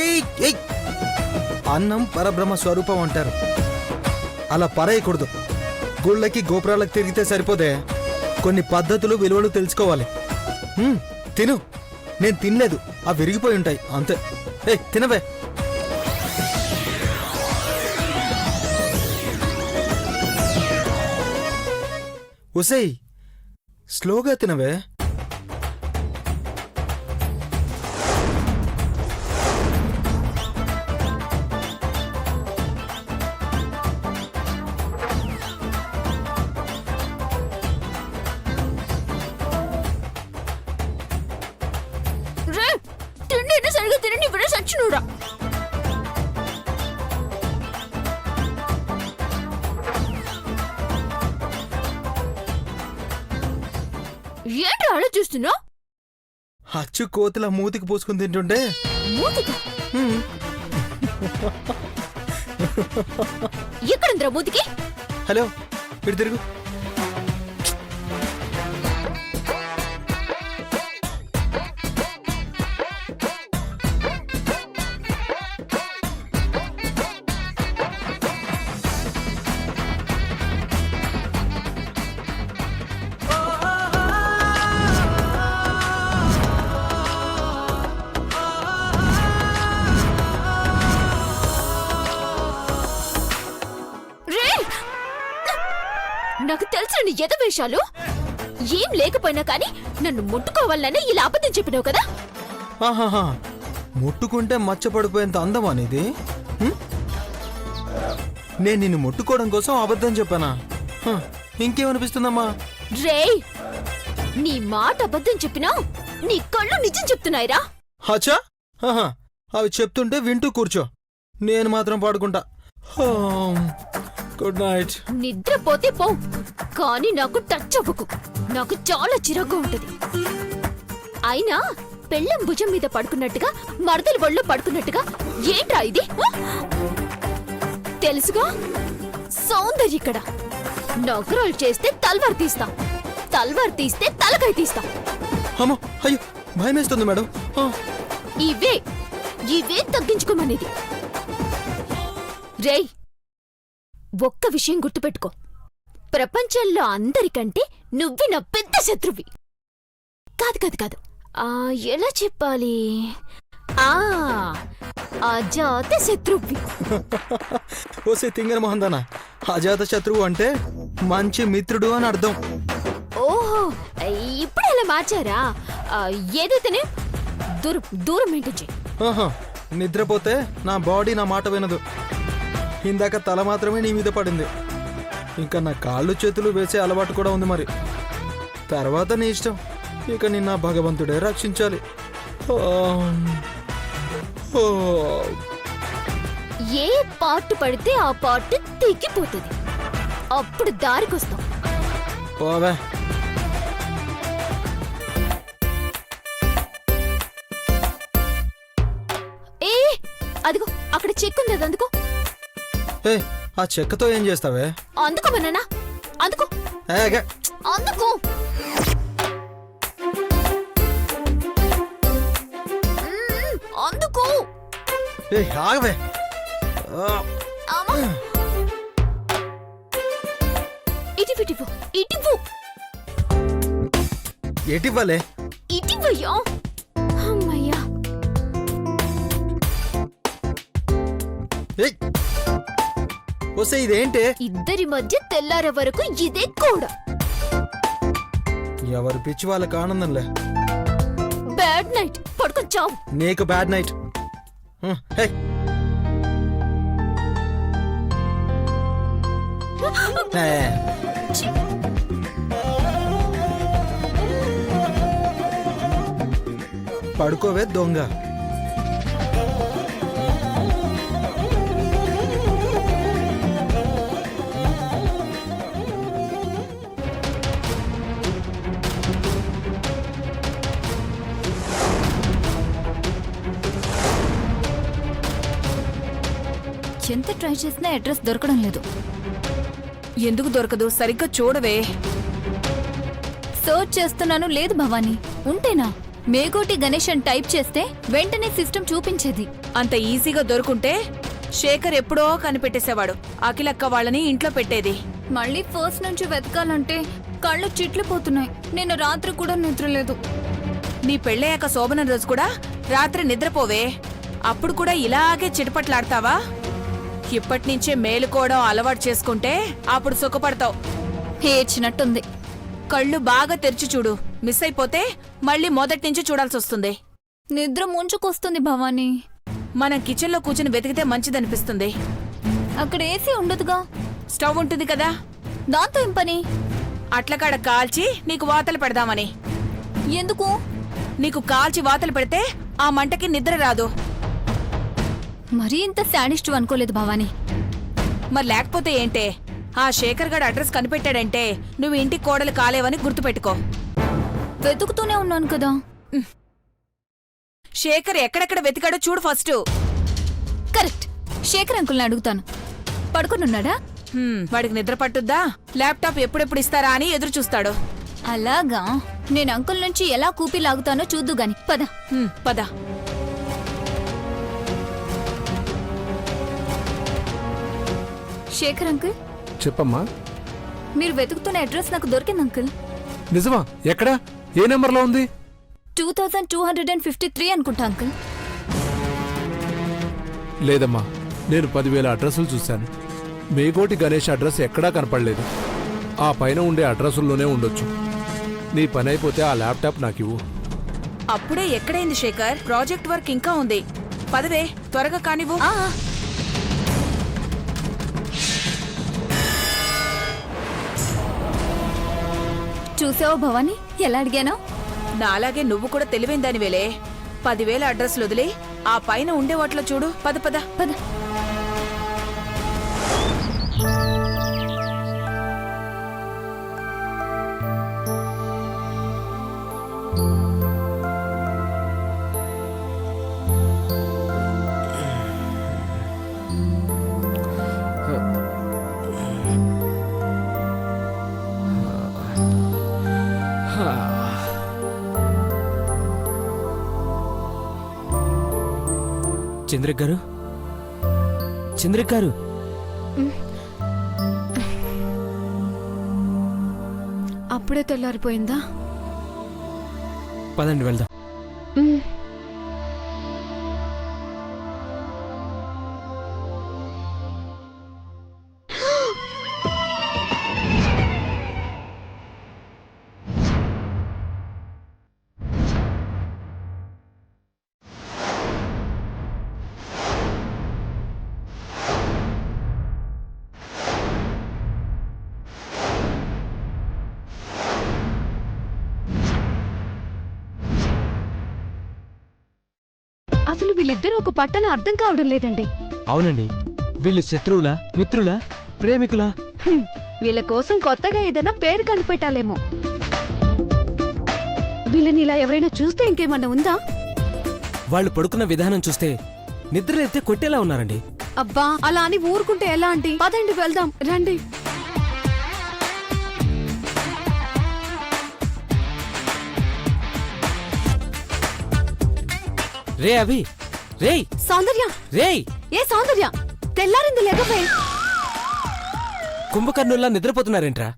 ఏయ్ ఏయ్ అన్నం పరబ్రహ్మ స్వరూపం అంటారు. అలా పరేయకూడదు. గుళ్ళకి గోపురాలకు తిరిగితే సరిపోదే, కొన్ని పద్ధతులు విలువలు తెలుసుకోవాలి. తిను. నేను తినలేదు, అవి విరిగిపోయి ఉంటాయి అంతే. ఏయ్ తినవే. ఉసేయ్ స్లోగా తినవే. తిండి సరిగా తినండి, ఇప్పుడే సచ్చినూడా. ఏంటి ఆలోచిస్తున్నావు? అచ్చు కోతుల మూతికి పూసుకుని తింటుంటే. ఎక్కడుందిరా మూతికి? హలో ఇటు తిరుగు. నాకు తెలుసు నీ ఎదవేషాలు. ఏం లేకపోయినా కానీ నన్ను ముట్టుకోవాలని ఇలా అబద్ధం చెప్పినావు కదా. ఆహాహా, ముట్టుకుంటే మచ్చపడిపోయేంత అందమా నీది? నేను నిన్ను ముట్టుకోవడం కోసం అబద్ధం చెప్పానా? ఇంకేమనిపిస్తుందమ్మా? రేయ్, నీ మాట అబద్ధం చెప్పినా నీ కళ్ళు నిజం చెప్తున్నాయిరా. హచా, అవి చెప్తుంటే వింటూ కూర్చో, నేను మాత్రం పాడుకుంటా. Good night. నిద్రపోతే పో, కానీ నాకు టచ్ అవ్వకు. నాకు చాలా చిరాగ్గా ఉంటది. అయినా పెళ్ళం భుజం మీద పడుకున్నట్టుగా, మరదల ఒళ్ళో పడుకున్నట్టుగా ఏంట్రా ఇది? తెలుసుగా, సౌందర్య ఇక్కడ. నగరాలు చేస్తే తల్వార్ తీస్తా, తల్వార్ తీస్తే తలకాయ తీస్తా. అమ్మో, అయ్యో భయమేస్తుంది మేడం. ఇవే ఇవే తగ్గించుకోమనేది. రేయ్, ఒక్క విషయం గుర్తుపెట్టుకో, ప్రపంచంలో అందరికంటే నువ్వే నా పెద్ద శత్రువి. కాదు కాదు కాదు, ఎలా చెప్పాలి, అజాత శత్రువి. ఓసే తింగర మొహందానా, అజాత శత్రువు అంటే మంచి మిత్రుడు అని అర్థం. ఓహో, ఇప్పుడు ఎలా మార్చారా? ఏదైతేనే దూరం దూరం మెయింటైన్ చేయి. నిద్రపోతే నా బాడీ నా మాట వినదు. ఇందాక తల మాత్రమే నీ మీద పడింది, ఇంకా నా కాళ్ళు చేతులు వేసే అలవాటు కూడా ఉంది. మరి తర్వాత నీ ఇష్టం. ఇక నిన్న భగవంతుడే రక్షించాలి. ఏ పార్ట్ పడితే ఆ పార్ట్ తెగిపోతుంది, అప్పుడు దారికొస్తాం. ఓవే. ఏ అదిగో అక్కడ చెక్ ఉంది, అది అందుకో. ఆ చెక్కతో ఏం చేస్తావే? అందుకోమన్నా, అందుకో అందుకో. అందుకో. ఆగవే. ఇటివ్వు, ఇటివ్వు. ఎటివ్వలే? ఇటివ్వయ్యా. అమ్మయ్యా. వస్తే ఇదేంటే? ఇద్దరి మధ్య తెల్లారే వరకు ఇదే కూడా. ఎవరి పిచ్చి వాళ్ళకి ఆనందంలే. బ్యాడ్ నైట్, పడుకొని చావు. నీకు బ్యాడ్ నైట్. పడుకోవే దొంగ. ఎంత ట్రై చేసినా అడ్రస్ దొరకడం లేదు. ఎందుకు దొరకదు? సరిగ్గా చూడవే. సర్చ్ చేస్తున్నాను, లేదు భవానీ. ఉంటేనా? మేకోటి గణేష్ అని టైప్ చేస్తే వెంటనే సిస్టమ్ చూపించేది. అంత ఈజీగా దొరుకుంటే శేఖర్ ఎప్పుడో కనిపెట్టేసేవాడు. అఖిలక్క వాళ్ళని ఇంట్లో పెట్టేది. మళ్ళీ ఫస్ట్ నుంచి వెతకాలంటే కళ్ళు చిట్లిపోతున్నాయి. నిన్న రాత్రి కూడా నిద్రలేదు. నీ పెళ్ళయ్యాక శోభనం రోజు కూడా రాత్రి నిద్రపోవే. అప్పుడు కూడా ఇలాగే చిటపట్లాడతావా? ఇప్పటినుంచే మేలుకోవడం అలవాటు చేసుకుంటే అప్పుడు సుఖపడతావు. ఏడ్చినట్టుంది. కళ్ళు బాగా తెరిచి చూడు. మిస్ అయిపోతే మళ్ళీ మొదటి నుంచి చూడాల్సి వస్తుంది. నిద్ర ముంచుకొస్తుంది భవానీ. మనం కిచెన్లో కూర్చుని వెతికితే మంచిదనిపిస్తుంది. అక్కడ ఏసీ ఉండదుగా. స్టవ్ ఉంటుంది కదా, దాంతో ఏం పని? అట్లకాడ కాల్చి నీకు వాతలు పెడదామని. ఎందుకు? నీకు కాల్చి వాతలు పెడితే ఆ మంటకి నిద్ర రాదు. మరీ ఇంత శాడిస్ట్ అనుకోలేదు భవానీ. మరి లేకపోతే ఏంటే? ఆ శేఖర్ గడ్ అడ్రస్ కనిపెట్టాడంటే నువ్వు ఇంటి కోడలు కాలేవని గుర్తుపెట్టుకో. వెతుకుతూనే ఉన్నాను కదా. శేఖర్ ఎక్కడెక్కడ వెతికాడో చూడు ఫస్ట్. కరెక్ట్. శేఖర్ అంకుల్ని అడుగుతాను. పడుకునున్నాడా? వాడికి నిద్ర పట్టుద్దా? ల్యాప్టాప్ ఎప్పుడెప్పుడు ఇస్తారా అని ఎదురు చూస్తాడు. అలాగా. నేను అంకుల్ నుంచి ఎలా కూపి లాగుతానో చూద్దు గాని. పద. పద. శేఖర్ అంకుల్, చెప్పమ్మా. మీరు వెతుకుతున్న అడ్రస్ నాకు దొరికింది అంకుల్. నిజమా? ఎక్కడా? ఏ నెంబర్లో ఉంది? 2253 అనుకుంటా అంకుల్. లేదమ్మా, నేను 10,000 అడ్రస్సులు చూశాను. మేకోటి గణేష్ అడ్రస్ ఎక్కడా కనపడలేదు. ఆ పైన ఉండే అడ్రస్సుల్లోనే ఉండొచ్చు. నీ పని అయిపోతే ఆ ల్యాప్టాప్ నాకివ్వు. అప్పుడే ఎక్కడైంది శేఖర్? ప్రాజెక్ట్ వర్క్ ఇంకా ఉంది. పదవే, త్వరగా కానివ్వు. చూసావా భవానీ ఎలా అడిగానో? నాలాగే నువ్వు కూడా తెలివైన దానివేలే. 10,000 అడ్రస్లు వదిలి ఆ పైన ఉండే వాటిలో చూడు. పద పద పద. చంద్రిక్ గారు, చంద్రిక్ గారు, అప్పుడే తెల్లారిపోయిందా? పదండి వెళ్దాం. అసలు వీళ్ళిద్దరూ ఒక పట్టణ అర్థం కావడం లేదండి. అవునండి, వీళ్ళు శత్రువులా, మిత్రులా, ప్రేమికులా? వీళ్ళ కోసం కొత్తగా ఏదైనా పేరు కనిపెట్టాలేమో. వీళ్ళని ఇలా ఎవరైనా చూస్తే ఇంకేమన్నా ఉందా? వాళ్ళు పడుకున్న విధానం చూస్తే నిద్రలేస్తే కొట్టేలా ఉన్నారండి. అబ్బా, అలా అని ఊరుకుంటే ఎలా అండి? పదండి వెళ్దాం, రండి. రే అభి, రే సౌందర్య, రే, ఏ సౌందర్య, తెల్లారింది లేకపోయి. కుంభకర్ణుల్లా నిద్రపోతున్నారేంట్రా?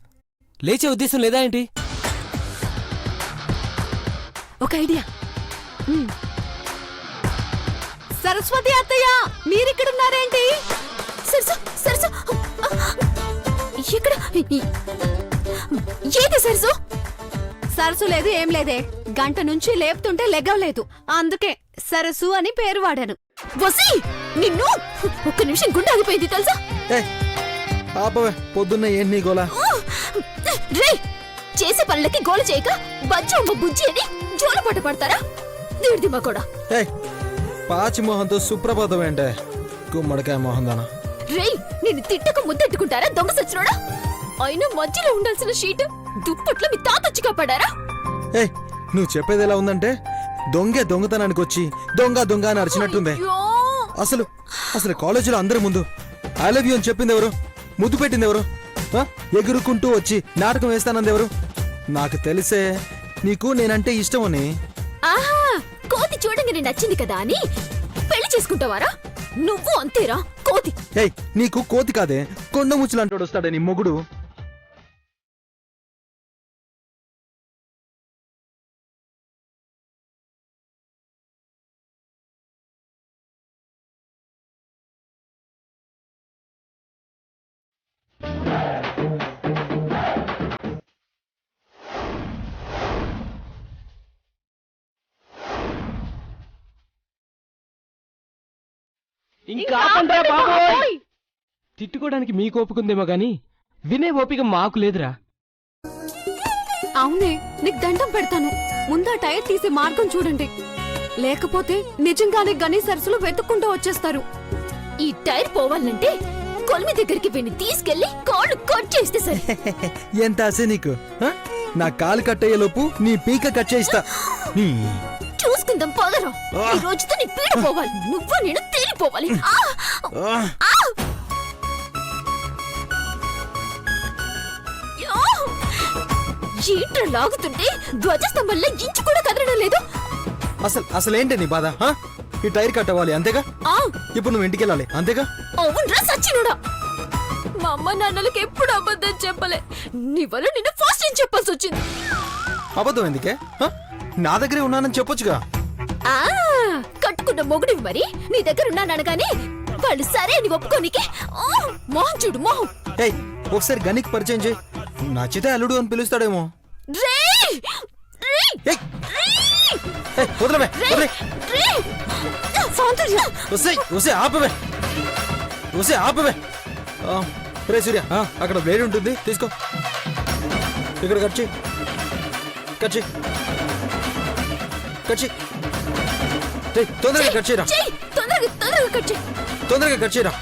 లేచే ఉద్దేశం లేదా ఏంటి? ఒక ఐడియా. సరస్వతి అత్తయ్య, మీరిక్కడున్నారేంటి? సరసు సరసు ఇక్కడ ఏది సరసు? సరసు లేదు, ఏం లేదే. గంట నుంచి లేపుతుంటే లెగవలేదు, అందుకే సరసు అని పేరు వాడాను. వసి నిన్ను ఒక్క నిమిషం గుండె ఆగిపోయింది తెలుసా? ఆపవే, పొద్దున్న ఏంటి నీ గోలా? రే, చేసే పనులకి గోల చేయక బజ్జమ్మ బుజ్జి అని జోలపాట పడతారా? దీడిదిమ్మా కూడా. పాచి మొహంతో సుప్రభాతం ఏంటే? గుమ్మడికాయ మొహం దానా? రేయ్, నిన్ను తిట్టక ముద్దెట్టుకుంటారా దొంగ సచ్చినోడా? అయినా మధ్యలో ఉండాల్సిన షీట్ దుప్పట్లో మీ తాతొచ్చి కాపాడారా? నువ్వు చెప్పేది ఎలా ఉందంటే దొంగే దొంగతనానికి వచ్చి దొంగ దొంగ అని అరిచినట్టుందే. అసలు అసలు కాలేజీలో అందరి ముందు ఐ లవ్ యూ అని చెప్పింది ఎవరు? ముద్దు పెట్టింది ఎవరు? ఎగురుకుంటూ వచ్చి నాటకం వేస్తానంది ఎవరు? నాకు తెలిసే నీకు నేనంటే ఇష్టమని. ఆహా కోతి చూడంగానే నచ్చింది కదా అని పెళ్లి చేసుకుంటావారా? నువ్వు అంతేరా కోతి. ఏయ్ నీకు కోతి కాదే, కొండ ముచ్చులంటాడు వస్తాడే నీ మొగుడు. ఇంకా ఆపండ్రా బాబోయ్! తిట్టుకోవడానికి మీకు ఓపికందేమో గాని వినే ఓపిక మాకు లేదురా. అవునే, నీకు దండం పెడతాను. ముందా టైర్ తీసే మార్గం చూడండి, లేకపోతే నిజంగానే గణేష్ సరస్సులు వెతుక్కుంటూ వచ్చేస్తారు. ఈ టైర్ పోవాలంటే కొలిమి దగ్గరికి విని తీసుకెళ్లి కాళ్ళు కట్ చేస్తే సరే. ఎంత ఆశ నీకు? హ? నా కాలు కట్టయ్యేలోపు నీ పీక కట్ చేయిస్తా. చూసుకుందాం పదరా. ఈ రోజుతో నీ పీడ పోవాలి, నువ్వు నేను తేలిపోవాలి. ఏంట్రా లాగుతుంటే ధ్వజస్తంభంలో ఇంచు కూడా కదలడం లేదు. అసలేంటి నీ బాధ? హ? ఈ టైర్ కట్టవాలి అంతేగా? ఇప్పుడు నువ్వు ఇంటికి వెళ్ళాలి అంతేగా? అవునరా సచ్చినోడా, మా అమ్మ నాన్నలకి ఎప్పుడు అబద్ధం చెప్పలే. నీ వల్ల నిన్ను ఫస్ట్ టైం చెప్పాల్సి వచ్చింది. అబద్ధం ఎందుకే? హ? నా దగ్గరే ఉన్నానని చెప్పొచ్చుగా. కట్టుకున్న మొగుడివి మరి నీ దగ్గర ఉన్నాననగానే వాళ్ళు సరే అని ఒప్పుకోనికి మొహం చూడు మొహం. ఏయ్ ఒకసారి గనికి పరిచయం చేయి, నచ్చితే అల్లుడు అని పిలుస్తాడేమో. రేయ్! రేయ్! ఏయ్! ఏయ్, వదలవే, వదిలే. రేయ్! సౌందర్య! ఆపవే. రే సూర్య, అక్కడ బ్లేడ్ ఉంటుంది తీసుకో. ఇక్కడ కట్ చేయి. తొందరగా కట్ చేయరా. చెయ్! తొందరగా కట్ చెయ్. తొందరగా కట్ చేయరా.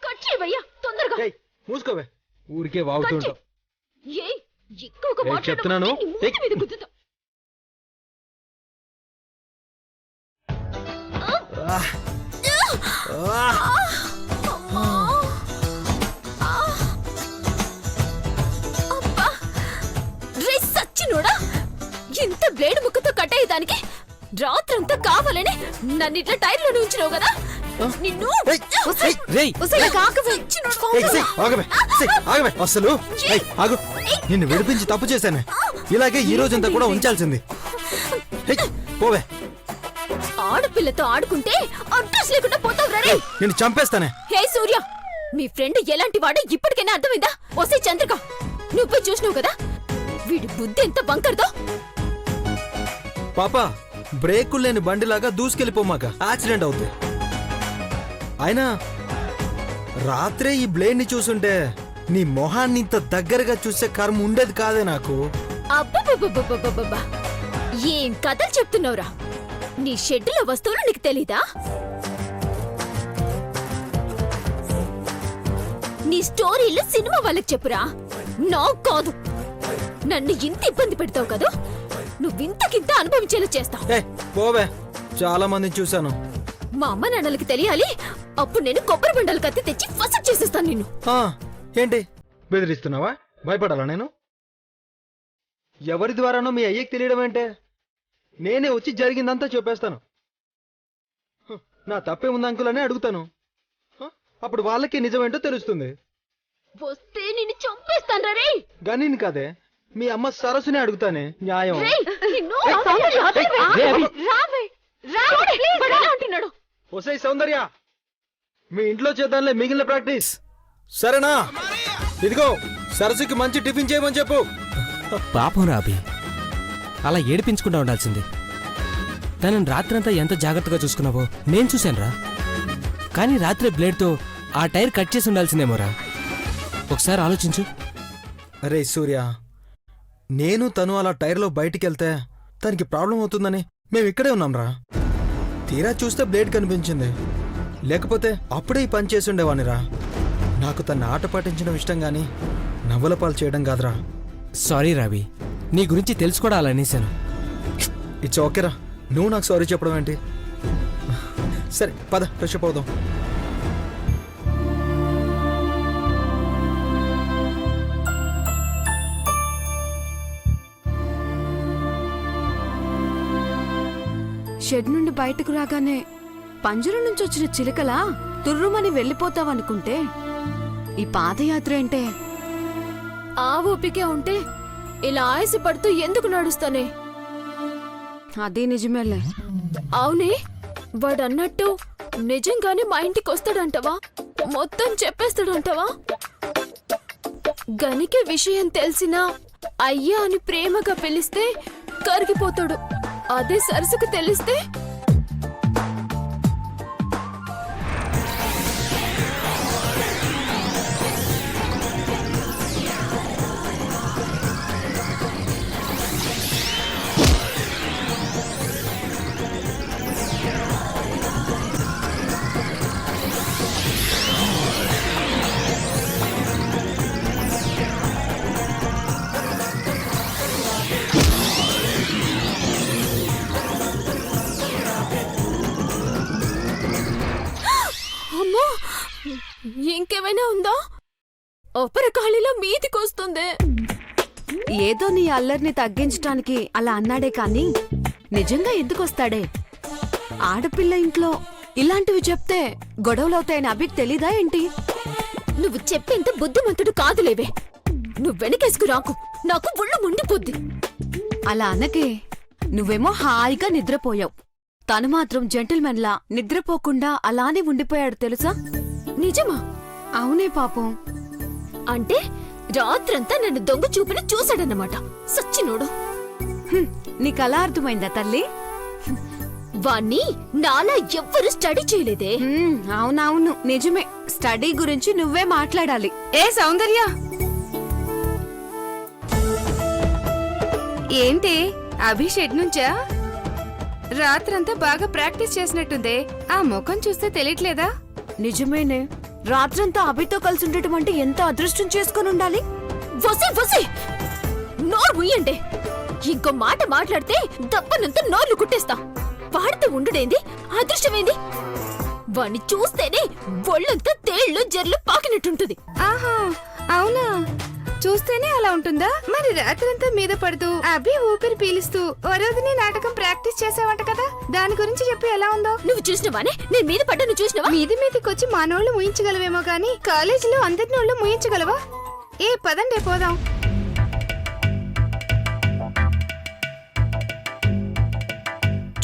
కట్ చేయవయ్యా తొందరగా. ఏయ్, మూసుకోవే, ఊరికే వాగుతుంటావు. ఏయ్ ఎక్కువగా ఏయ్, చెప్తున్నాను. మాట్లాడకు, నీ మూతి మీద గుద్దుతా. రే సచ్చినోడా, ఇంత బ్లేడ్ ముక్కతో కట్ అయ్యేదానికి రాత్రంతా కావాలని నన్ను ఇట్లా టైర్లో ఉంచినావు కదా. నిన్ను ఆగవే అసలు. ఆగు, నిన్ను విడిపించి తప్పు చేశానే. ఇలాగే ఈ రోజంతా కూడా ఉంచాల్సింది. పోవే. ఆడపిల్లతో ఆడుకుంటే అడ్రస్ లేకుండా పోతావు రే. నేను చంపేస్తానే. హే సూర్య, మీ ఫ్రెండ్ ఎలాంటి వాడో ఇప్పటికైనా అర్థమైందా? వసే చంద్రిక, నువ్వు చూసినావు కదా వీడి బుద్ధి ఎంత బంకర్దో. పాపా, బ్రేకులు లేని బండిలాగా దూసుకెళ్ళిపోమాక, యాక్సిడెంట్ అవుతుంది. అయినా రాత్రే ఈ బ్లేడ్ ని చూసుంటే నీ మొహాన్ని ఇంత దగ్గరగా చూసే కర్మ ఉండేది కాదే నాకు. అబ్బబ్బబ్బబ్బబ్బబ్బబ్బా, ఏం కథలు చెప్తున్నావురా? నీ షెడ్డులో వస్తువులు నీకు తెలీదా? నీ స్టోరీలు సినిమా వాళ్ళకి చెప్పురా, నాకు కాదు. నన్ను ఇంత ఇబ్బంది పెడతావు కదా, నువ్వింతకింత అనుభవించేలా చేస్తావు. పోవే, చాలా మందిని చూశాను. మా అమ్మ నాన్నలకి తెలియాలి, అప్పుడు నేను కొబ్బరి బండాలు కత్తి తెచ్చి ఫసక్ చేసేస్తాను నిన్ను. ఏంటి బెదిరిస్తున్నావా? భయపడాలా నేను? ఎవరి ద్వారానో మీ అయ్యకి తెలియడం ఏంటే? నేనే వచ్చి జరిగిందంతా చెప్పేస్తాను. నా తప్పే ఉంది అంకులనే అడుగుతాను. అప్పుడు వాళ్ళకి నిజమేంటో తెలుస్తుంది. వస్తే నిన్ను చంపేస్తాను రే. గనీని కాదే, మీ అమ్మ సరస్సునే అడుగుతానే న్యాయం. ఒసై సౌందర్య, మీ ఇంట్లో చేద్దాంలే మిగిలిన ప్రాక్టీస్, సరేనా? ఇదిగో సరస్సుకి మంచి టిఫిన్ చేయమని చెప్పు. పాపం రాబి, అలా ఏడిపించకుండా ఉండాల్సింది. తనని రాత్రంతా ఎంత జాగ్రత్తగా చూసుకున్నావో నేను చూశానురా. కానీ రాత్రి బ్లేడ్తో ఆ టైర్ కట్ చేసి ఉండాల్సిందేమోరా. ఒకసారి ఆలోచించు. అరే సూర్య, నేను తను అలా టైర్లో బయటికెళ్తే తనకి ప్రాబ్లం అవుతుందని మేము ఇక్కడే ఉన్నాంరా. తీరా చూస్తే బ్లేడ్ కనిపించింది, లేకపోతే అప్పుడే ఈ పని చేసి ఉండేవానిరా. నాకు తన ఆట పాటించడం ఇష్టం గాని నవ్వుల పాలు చేయడం కాదురా. సారీ రవి, నీ గురించి తెలుసుకోవాలనేసాను. ఇట్స్ ఓకేరా, నువ్వు నాకు సారీ చెప్పడం ఏంటి? సరే పద, ఫ్రెష్ అప్ అవుదాం. షెడ్ నుండి బయటకు రాగానే పంజరం నుంచి వచ్చిన చిలుకలా తుర్రుమని వెళ్ళిపోతావనుకుంటే ఈ పాదయాత్ర ఏంటే? ఆ ఓపికే ఉంటే ఇలా ఆయాసపడుతూ ఎందుకు నడుస్తానే? అది నిజమేలే. అవునే, వాడన్నట్టు నిజంగానే మా ఇంటికి వస్తాడంటవా? మొత్తం చెప్పేస్తాడంటవా? గనికి విషయం తెలిసినా అయ్యా అని ప్రేమగా పిలిస్తే కరిగిపోతాడు. అదే సరసుకు తెలిస్తే అమ్మో, ఇంకేమైనా ఉందా? ఒపరకాళిలో మీదికొస్తుంది. ఏదో నీ అల్లరిని తగ్గించటానికి అలా అన్నాడే కాని నిజంగా ఎందుకొస్తాడే? ఆడపిల్ల ఇంట్లో ఇలాంటివి చెప్తే గొడవలవుతాయని అభికి తెలీదా ఏంటి? నువ్వు చెప్పేంత బుద్ధిమంతుడు కాదులేవే. నువ్వు వెనకేసుకు రాకు, నాకు ఒళ్ళు మండిపోద్ది. అలా అనకే. నువ్వేమో హాయిగా నిద్రపోయావు, తను మాత్రం జెంటిల్మెన్లా నిద్రపోకుండా అలానే ఉండిపోయాడు తెలుసా? నిజమా? అవునే పాపం. అంటే రాత్రంతా నన్ను దొంగ చూపుని చూశాడన్నమాట. సచ్చినోడు. నీకలా అర్థమైందా తల్లి? వాణ్ణి నాలా ఎవ్వరు స్టడీ చేయలేదే. అవునవును నిజమే. స్టడీ గురించి నువ్వే మాట్లాడాలి. ఏ సౌందర్య, ఏంటి అభి షెడ్ నుంచా? రాత్రంతా బాగా ప్రాక్టీస్ చేసినట్టుందే. ఆ ముఖం చూస్తే తెలియట్లేదా? నిజమేనే, రాత్రంతా అభితో కలిసి ఉండటం అంటే ఎంత అదృష్టం చేసుకొని ఉండాలి. వసి నోరు ముయ్యండి. ఇంకో మాట మాట్లాడితే దప్పనంతా నోర్లు కుట్టేస్తా. వాడితో ఉండుడేంది, అదృష్టమేంది? వాణ్ణి చూస్తేనే ఒళ్ళంతా తేళ్లు జర్లు పాకినట్టుంటది. ఆహా, అవునా? చూస్తేనే అలా ఉంటుందా? మరి రాత్రంతా మీద పడుతూ అభి ఊపిరి పీలుస్తూ వరోధిని నాటకం ప్రాక్టీస్ చేసావంట కదా, దాని గురించి చెప్పి ఎలా ఉందో? నువ్వు చూసినవానే? నేను మీద పడ్డాను చూసినవా? మీదికొచ్చి మానోళ్ళు ముయించగలవేమో గాని కాలేజీలో అందరినోళ్ళు ముయించగలవా? ఏ పదండే పోదాం.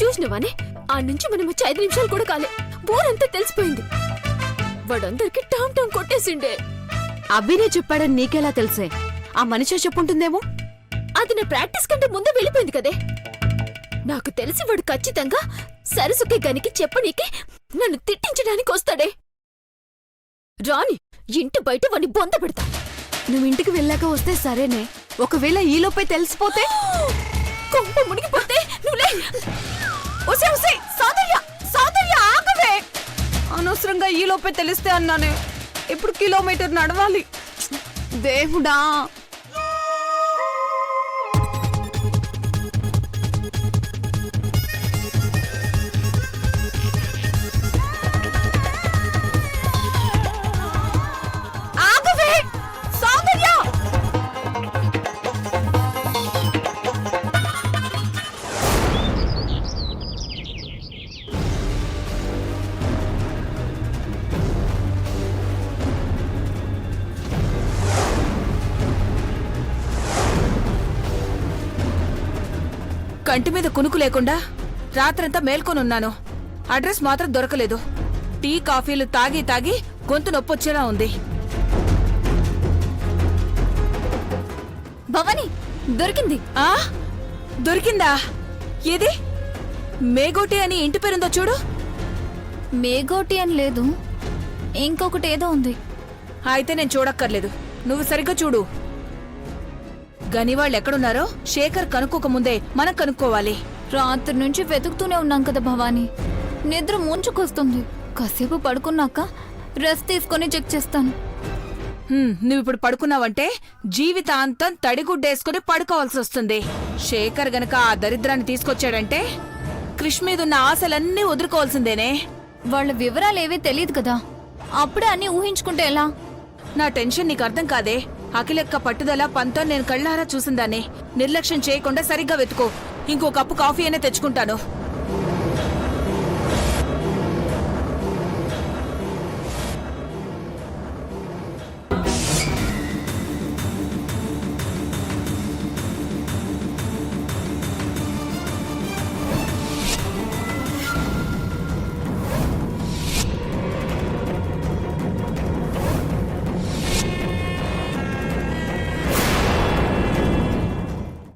చూసినవానే? ఆ నుంచి మనం వచ్చి 5 నిమిషాలు కూడా కాలే, ఊరంతా తెలిసిపోయింది. వాడందరికి టామ్ టామ్ కొట్టేసిండే. అభినే చెప్పాడని నీకెలా తెలిసే? ఆ మనిషి చెప్పుంటుందేమో. అది నా ప్రాక్టీస్ కంటే ముందే వెళ్ళిపోయింది కదే. నాకు తెలిసి వాడు ఖచ్చితంగా సరసుకి గనికి చెప్పనీకి నన్ను తిట్టించడానికి వస్తాడే. రాని, ఇంటి బయట వాణ్ణి బొంద పెడతా. నువ్వు ఇంటికి వెళ్ళాక వస్తే సరేనే, ఒకవేళ ఈలోపే తెలిసిపోతే? కొంప మునిగిపోతే నువ్వులే. ఒసే ఒసే, సౌందర్య సౌందర్య ఆగవే. అనవసరంగా ఈలోపే తెలిస్తే అన్నానే. ఇప్పుడు కిలోమీటర్ నడవాలి. దేవుడా, ఆగవే సౌందర్య. కంటి మీద కునుకు లేకుండా రాత్రంతా మేల్కొనున్నాను. అడ్రస్ మాత్రం దొరకలేదు. టీ కాఫీలు తాగి తాగి గొంతు నొప్పొచ్చేలా ఉంది. భవాని, దొరికింది. ఆ దొరికిందా? ఏది? మేగోటి అని ఇంటి పేరుందో చూడు. మేగోటి అని లేదు, ఇంకొకటి ఏదో ఉంది. అయితే నేను చూడక్కర్లేదు, నువ్వు సరిగ్గా చూడు. గనివాళ్ళు ఎక్కడున్నారో శేఖర్ కనుక్కోకముందే మనం కనుక్కోవాలి. రాత్రి నుంచి వెతుకుతూనే ఉన్నాం కదా భవానీ. నిద్ర ముంచుకొస్తుంది. కాసేపు పడుకున్నాక రెస్ట్ తీసుకొని చెక్ చేస్తాను. నువ్వు ఇప్పుడు పడుకున్నావంటే జీవితాంతం తడిగుడ్డేసుకుని పడుకోవాల్సి వస్తుంది. శేఖర్ గనక ఆ దరిద్రాన్ని తీసుకొచ్చాడంటే క్రిష్ మీదున్న ఆశలన్నీ వదులుకోవాల్సిందేనే. వాళ్ళ వివరాలేవీ తెలియదు కదా, అప్పుడే అన్ని ఊహించుకుంటే ఎలా? నా టెన్షన్ నీకు అర్థం కాదే. అఖిలెక్క పట్టుదల పంతో నేను కళ్ళారా చూసిందాన్ని. నిర్లక్ష్యం చేయకుండా సరిగ్గా వెతుకో. ఇంకో కప్పు కాఫీ అయినా తెచ్చుకుంటాను.